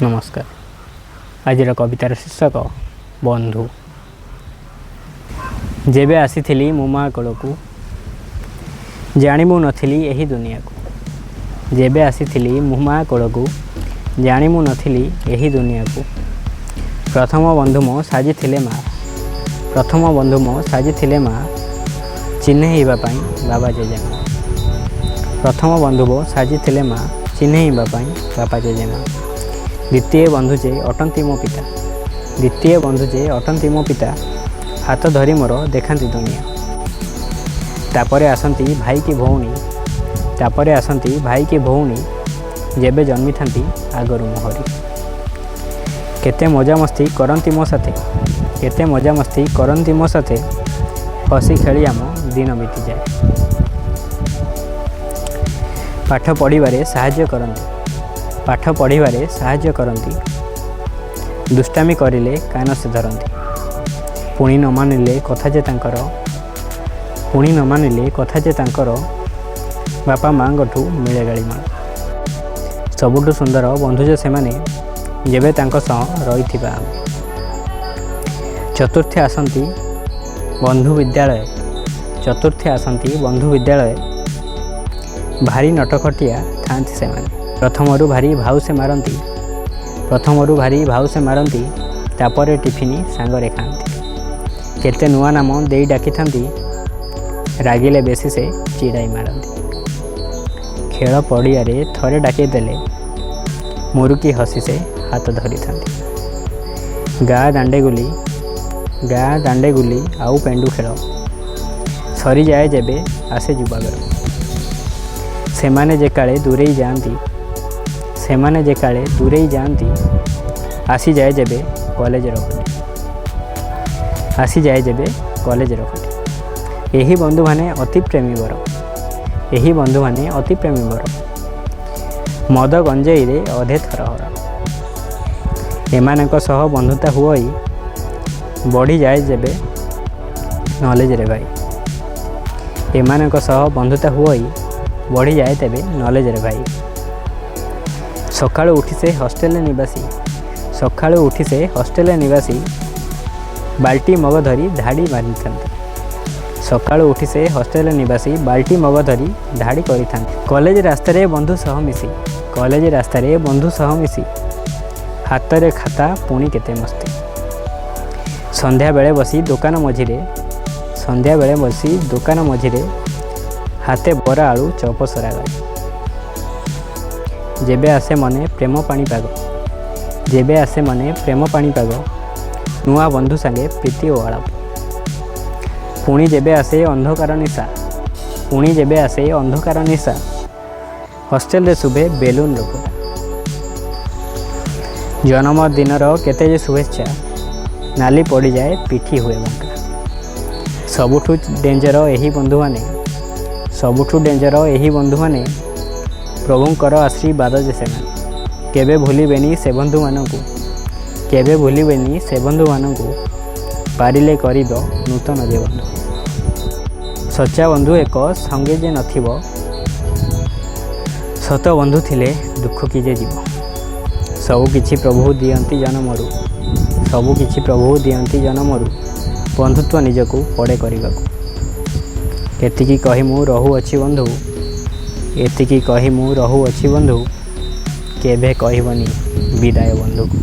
नमस्कार। आज कवितार शीर्षक बंधु। जेबे आसी मो माँ कोल को जाणीमु नथिली एही दुनिया को। जेबे आसी मो माँ कोल को जाणीमु नथिली एही दुनिया को। प्रथम बंधु मो साजी थिले माँ। प्रथम बंधु मो साजी थिले माँ चिन्हैबा पई बाबा जेजेमा। प्रथम बंधु मो साजी थिले माँ चिन्हैबा पई बाबा जेजेमा। द्वितीय बंधु जे अटंती मो पिता। द्वितीय बंधु जे अटंती मो पिता हाथ धरी मोर देखाती दुनिया। तापरे आसंती भाई की भौणी। तापरे आसंती भाई की भौणी जेबे जन्मी थांती आगरु मोहरी। केते मजा मस्ती करंती मो साथे। केते मजा मस्ती करंती मो साथे हसी खेली आम दिन बीती जाए। पाठ पढ़िबारे साहाय्य करंती। पाठ पढ़िबारे साहाय्य करंती। दुष्टामी करिले कान से धरंती। पुणी न मानिले कथा जे तांकर। पुणी न मानिले कथा जे तांकर बापा माँगठू मिले गाड़ी माँ। सबुठु सुंदर बंधु जे सेमाने जेबे तांको सह रहिथिबा आमे। चतुर्थी आसंती बंधु विद्यालय। चतुर्थी आसंती बंधु विद्यालय भारी नटखटिया थांती सेमाने। प्रथमरु भारी भाव से मारंती। प्रथमरु भारी भाव से मारंती तापरे टिफिनी सांगरे खाती। केते नुआ नाम देई डाकी थांती रागिले बेसी से चिड़ाई मारंती। खेल पड़िया रे थरे डाकी देले मुरुकी हसी से हाथ धरी थांती। गाँ दांडे गुली आउ पेंडु खेल सरी जाए जेबे आसे जुबागर। सेमाने जे काले दूरेई जाती। सेमाने जे काले दूरेई जाती आसी जाए जेबे कॉलेज रखती। आसी जाए जेबे कॉलेज रखती। यही बंधु माने अति प्रेमी बर। यही बंधु माने अति प्रेमी बर मद गंजेई रे अधे थरहर। एमानक सह बंधुता हुई बढ़ी जाए जेबे नॉलेज रे भाई। एमानक सह बंधुता हुई बढ़ी जाए तेबे नॉलेज रे भाई। सकाळु उठी से हॉस्टेल निवासी। सकाळु उठी से हॉस्टेल निवासी बाल्टी मग धरी धाड़ी मारी थांती। सकाळु उठी से हॉस्टेल निवासी बाल्टी मग धरी धाड़ी करी थांती। कॉलेज रास्ता रे बंधु सह मिसी। कॉलेज रास्ता रे बंधु सह मिसी हाथ रे खाता पुणी केते मस्ती। संध्या बेले बसी दुकान मझिरे। संध्या बेले बसी दुकान मझिरे हाथे बरा आलू चौप सरागाड़ी। जेबे आसे मने प्रेम पाणीपाग। जेबे आसे मने प्रेम पाणीपाग नुआ बंधु सांगे प्रीति ओ आलाप। पुणी जेबे आसे अंधकार निशा। पुणी जेबे आसे अंधकार निशा हॉस्टेल रे शुभे बेलून रोपा। जन्मदिनर केते जे शुभेच्छा नाली पड़ी जाए पिठी हुए बंका। सबुठु डेंजर यही बंधु माने। सबुठु डेंजर यही बंधु माने प्रभुंकर आशीर्वाद जे सेमाने। केबे भूलिबेनी से बंधु मानकु। केबे भूलिबेनी से बंधु मानकु पारिले करिब नूतन जे बंधु। सच्चा बंधु एक संगे जे नथिबो सत बंधु थिले दुख कि जे जीव। सबु किछि प्रभु दियंती जन्मरु। सबु किछि प्रभु दियंती जन्मरु बंधुत्व निजकु पड़े करिबाकु। एतिकी कहि मु रहु अछि बंधु। एतिकी कहि मु रहु अछि बंधु केभे कहबनी विदाय बंधु को।